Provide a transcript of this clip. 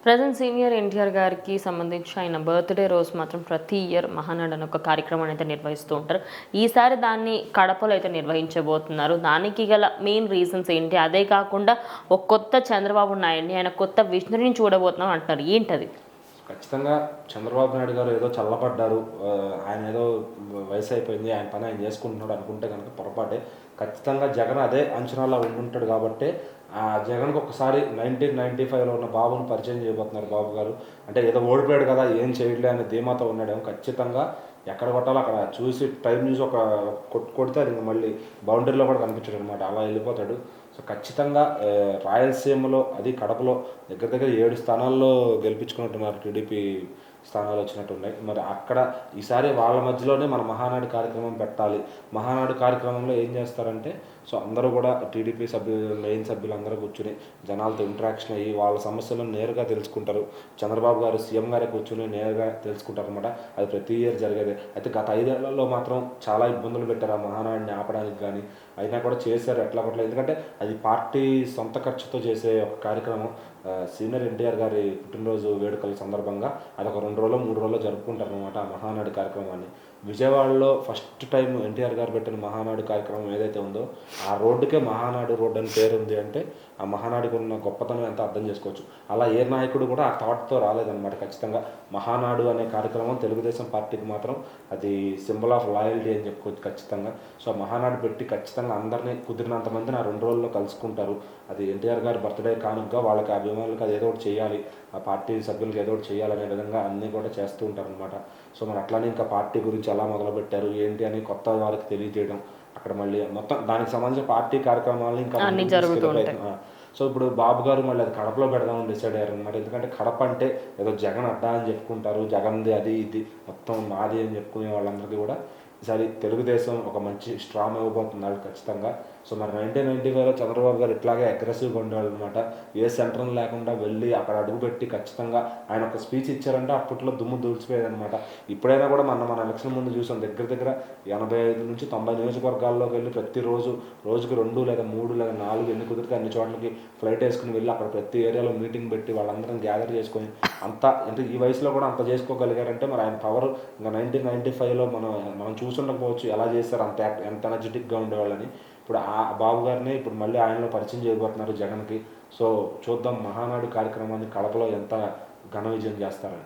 Present senior NTR గారికి సంబంధించి ఆయన బర్త్డే రోజు మాత్రం ప్రతి ఇయర్ మహానాడు అనే ఒక కార్యక్రమాన్ని అయితే నిర్వహిస్తూ ఉంటారు. ఈసారి దాన్ని కడపలో అయితే నిర్వహించబోతున్నారు. దానికి గల మెయిన్ రీజన్స్ ఏంటి? అదే కాకుండా ఒక కొత్త చంద్రబాబు నాయుడిని, ఆయన కొత్త విజనరీని చూడబోతున్నాం అంటున్నారు. ఏంటది? ఖచ్చితంగా చంద్రబాబు నాయుడు గారు ఏదో చల్లబడ్డారు, ఆయన ఏదో వయసు అయిపోయింది, ఆయన పని ఆయన చేసుకుంటున్నాడు అనుకుంటే కనుక పొరపాటే. ఖచ్చితంగా జగన్ అదే అంచనాలో ఉండుంటాడు కాబట్టి ఆ జగన్కి ఒకసారి 1995లో ఉన్న బాబును పరిచయం చేయబోతున్నారు బాబు గారు. అంటే ఏదో ఓడిపోయాడు కదా, ఏం చేయట్లే అనే ధీమాతో ఉన్నాడేమో. ఖచ్చితంగా ఎక్కడ కొట్టాలో అక్కడ చూసి టైం చూసి ఒక కొడితే అది మళ్ళీ బౌండరీలో కూడా కనిపించాడు అనమాట, అలా వెళ్ళిపోతాడు. సో ఖచ్చితంగా రాయలసీమలో, అది కడపలో దగ్గర దగ్గర 7 స్థానాల్లో గెలిపించుకున్నట్టున్నారు. టీడీపీ స్థానాలు వచ్చినట్టున్నాయి. మరి అక్కడ ఈసారి వాళ్ళ మధ్యలోనే మన మహానాడు కార్యక్రమం పెట్టాలి. మహానాడు కార్యక్రమంలో ఏం చేస్తారంటే, సో అందరూ కూడా టీడీపీ సభ్యులు, మెయిన్ సభ్యులు అందరూ కూర్చుని జనాలతో ఇంటరాక్షన్ అయ్యి వాళ్ళ సమస్యలను నేరుగా తెలుసుకుంటారు. చంద్రబాబు గారు సీఎం గారే కూర్చుని నేరుగా తెలుసుకుంటారు అనమాట. అది ప్రతి ఇయర్ జరిగేది. అయితే గత 5 ఏళ్లలో మాత్రం చాలా ఇబ్బందులు పెట్టారు ఆ మహానాడిని ఆపడానికి కానీ. అయినా కూడా చేశారు ఎట్లా కొట్లా. ఎందుకంటే అది పార్టీ సొంత ఖర్చుతో చేసే ఒక కార్యక్రమం. సీనియర్ ఎన్టీఆర్ గారి పుట్టినరోజు వేడుకల సందర్భంగా అదొక 2 రోజులు 3 రోజులు జరుపుకుంటారు అనమాట ఆ మహానాడు కార్యక్రమాన్ని. విజయవాడలో ఫస్ట్ టైం ఎన్టీఆర్ గారు పెట్టిన మహానాడు కార్యక్రమం ఏదైతే ఉందో ఆ రోడ్డుకే మహానాడు రోడ్డు అని పేరు ఉంది అంటే ఆ మహానాడుకు ఉన్న గొప్పతనం ఎంత అర్థం చేసుకోవచ్చు. అలా ఏ నాయకుడు కూడా ఆ థాట్తో రాలేదన్నమాట. ఖచ్చితంగా మహానాడు అనే కార్యక్రమం తెలుగుదేశం పార్టీకి మాత్రం అది సింబల్ ఆఫ్ లాయల్టీ అని చెప్పుకోవచ్చు ఖచ్చితంగా. సో మహానాడు పెట్టి ఖచ్చితంగా అందరినీ కుదిరినంత మందిని ఆ 2 రోజుల్లో కలుసుకుంటారు. అది ఎన్టీఆర్ గారి బర్త్డే కానుక వాళ్ళకి అభిమానులకు అది ఏదో ఒకటి చేయాలి, ఆ పార్టీ సభ్యులకు ఏదో ఒకటి చేయాలనే విధంగా అన్నీ కూడా చేస్తూ ఉంటారు అనమాట. సో మరి అట్లానే ఇంకా పార్టీ గురించి ఎలా మొదలుపెట్టారు ఏంటి అని కొత్త వారికి తెలియజేయడం, అక్కడ మళ్ళీ మొత్తం దానికి సంబంధించిన పార్టీ కార్యక్రమాలు ఇంకా సో ఇప్పుడు బాబు గారు మళ్ళీ అది కడపలో పెడదామని డిసైడ్ అయ్యారు అనమాట. ఎందుకంటే కడప అంటే ఏదో జగన్ అడ్డా అని చెప్పుకుంటారు, జగన్ది అది ఇది మొత్తం మాది అని చెప్పుకునే వాళ్ళందరికీ కూడా ఈసారి తెలుగుదేశం ఒక మంచి స్ట్రాంగ్ ఇవ్వబోతున్నాడు ఖచ్చితంగా. సో మరి 1995లో చంద్రబాబు గారు ఇట్లాగే అగ్రెసివ్గా ఉండేవాళ్ళు అనమాట. ఏ సెంటర్ లేకుండా వెళ్ళి అక్కడ అడుగుపెట్టి ఖచ్చితంగా ఆయన ఒక స్పీచ్ ఇచ్చారంటే అప్పట్లో దుమ్ము దూల్చిపోయేది అనమాట. ఇప్పుడైనా కూడా మన ఎలక్షన్ ముందు చూసాం, దగ్గర దగ్గర 85 నుంచి 90 నియోజకవర్గాల్లోకి వెళ్ళి ప్రతిరోజు రోజుకి 2 లేదా 3 లేదా 4 ఎన్ని కుదిరితే అన్ని చోట్లకి ఫ్లైట్ వేసుకుని వెళ్ళి అక్కడ ప్రతి ఏరియాలో మీటింగ్ పెట్టి వాళ్ళందరం గ్యాదర్ చేసుకొని అంతా, అంటే ఈ వయసులో కూడా అంత చేసుకోగలిగారంటే మరి ఆయన పవర్ ఇంకా 1995లో మనం చూసుండకపోవచ్చు ఎలా చేస్తారు, ఎంత ఎనర్జెటిక్గా ఉండేవాళ్ళని. ఇప్పుడు ఆ బాబు గారిని ఇప్పుడు మళ్ళీ ఆయనలో పరిచయం చేయబోతున్నారు జగన్కి. సో చూద్దాం మహానాడు కార్యక్రమాన్ని కడపలో ఎంత ఘన విజయం చేస్తారని.